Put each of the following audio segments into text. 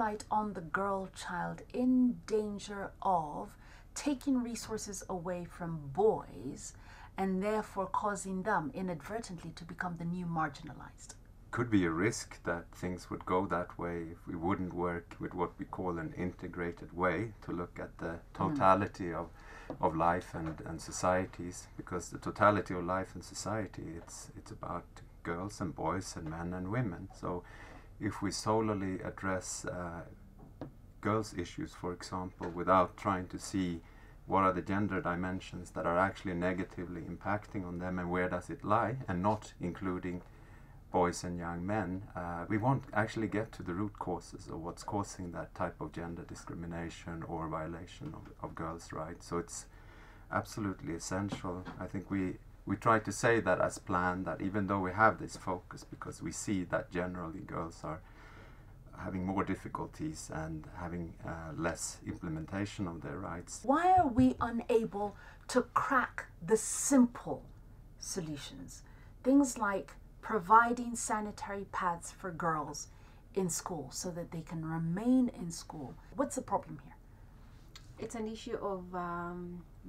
spotlight on the girl child in danger of taking resources away from boys and therefore causing them inadvertently to become the new marginalized? Could be a risk that things would go that way if we wouldn't work with what we call an integrated way to look at the totality of life and societies, because the totality of life and society, it's about girls and boys and men and women. So if we solely address girls' issues, for example, without trying to see what are the gender dimensions that are actually negatively impacting on them and where does it lie, and not including boys and young men, we won't actually get to the root causes of what's causing that type of gender discrimination or violation of girls' rights. So it's absolutely essential. I think we try to say that as planned, that even though we have this focus, because we see that generally girls are having more difficulties and having less implementation of their rights. Why are we unable to crack the simple solutions? Things like providing sanitary pads for girls in school so that they can remain in school. What's the problem here? It's an issue of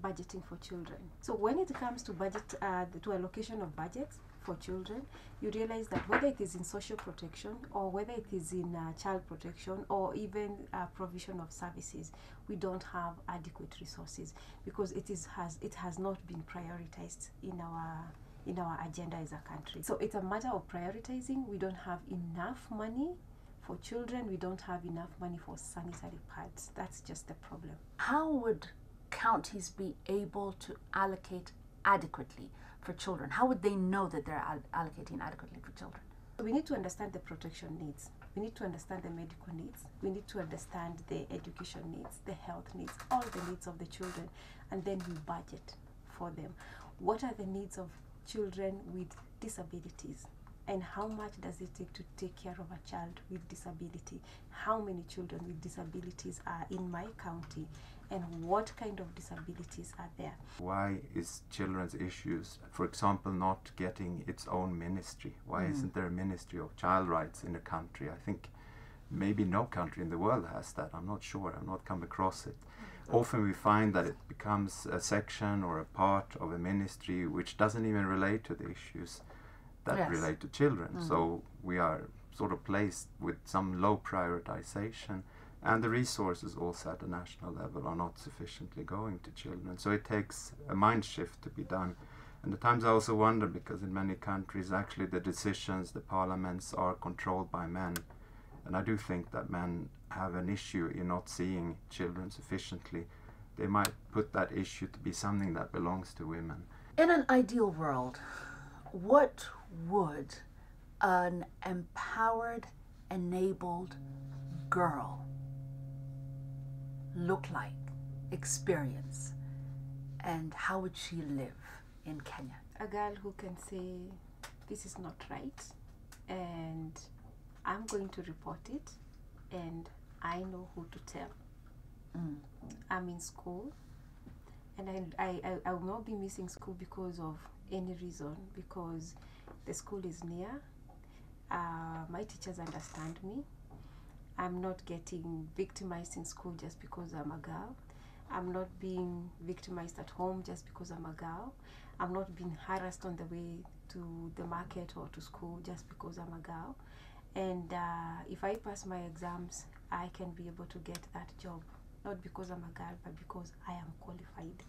budgeting for children. So when it comes to budget, to allocation of budgets for children, you realize that whether it is in social protection or whether it is in child protection or even provision of services, we don't have adequate resources because it has not been prioritized in our agenda as a country. So it's a matter of prioritizing. We don't have enough money for children. We don't have enough money for sanitary pads. That's just the problem. How would counties be able to allocate adequately for children? How would they know that they're allocating adequately for children? We need to understand the protection needs. We need to understand the medical needs. We need to understand the education needs, the health needs, all the needs of the children, and then we budget for them. What are the needs of children with disabilities, and how much does it take to take care of a child with disability? How many children with disabilities are in my county, and what kind of disabilities are there? Why is children's issues, for example, not getting its own ministry? Why isn't there a ministry of child rights in the country? I think maybe no country in the world has that. I'm not sure. I've not come across it. Often we find that it becomes a section or a part of a ministry which doesn't even relate to the issues that relate to children. So we are sort of placed with some low prioritization, and the resources also at the national level are not sufficiently going to children. So it takes a mind shift to be done. And at times I also wonder, because in many countries actually the decisions, the parliaments are controlled by men. And I do think that men have an issue in not seeing children sufficiently. They might put that issue to be something that belongs to women. In an ideal world, what would an empowered, enabled girl look like, experience, and how would she live in Kenya? A girl who can say, this is not right, and I'm going to report it, and I know who to tell. I'm in school, and I will not be missing school because of any reason, because the school is near. My teachers understand me. I'm not getting victimized in school just because I'm a girl. I'm not being victimized at home just because I'm a girl. I'm not being harassed on the way to the market or to school just because I'm a girl. And if I pass my exams, I can be able to get that job, not because I'm a girl, but because I am qualified.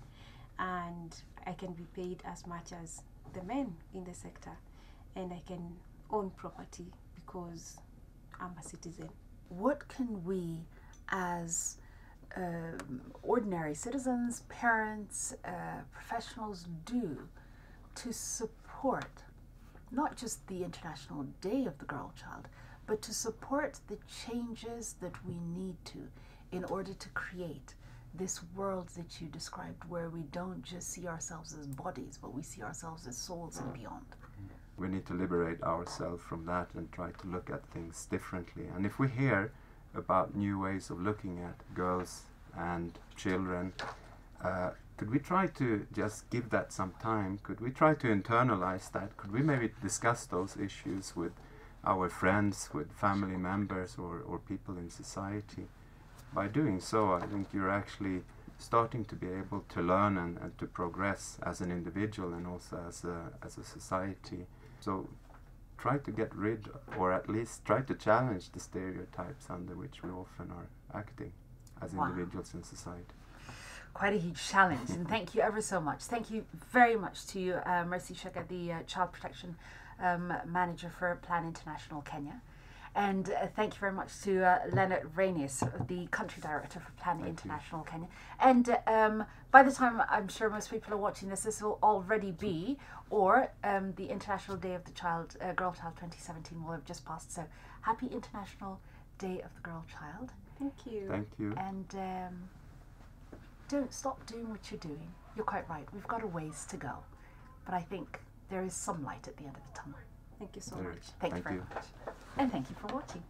And I can be paid as much as the men in the sector. And I can own property because I'm a citizen. What can we as ordinary citizens, parents, professionals do to support not just the International Day of the Girl Child, but to support the changes that we need to in order to create this world that you described, where we don't just see ourselves as bodies, but we see ourselves as souls and beyond? We need to liberate ourselves from that and try to look at things differently. And if we hear about new ways of looking at girls and children, could we try to just give that some time? Could we try to internalize that? Could we maybe discuss those issues with our friends, with family members or people in society. By doing so, I think you're actually starting to be able to learn and to progress as an individual and also as a society. So try to get rid, or at least try to challenge the stereotypes under which we often are acting as individuals in society. Quite a huge challenge, and thank you ever so much. Thank you very much to you, Mercy Shega, the Child Protection Manager for Plan International Kenya. And thank you very much to Leonard Rainius, the Country Director for Plan International Kenya. And by the time I'm sure most people are watching this, this will already be, or the International Day of the Girl Child 2017 will have just passed. So happy International Day of the Girl Child. Thank you. Thank you. And don't stop doing what you're doing. You're quite right. We've got a ways to go. But I think there is some light at the end of the tunnel. Thank you so There much. is. Thank you very much. And thank you for watching.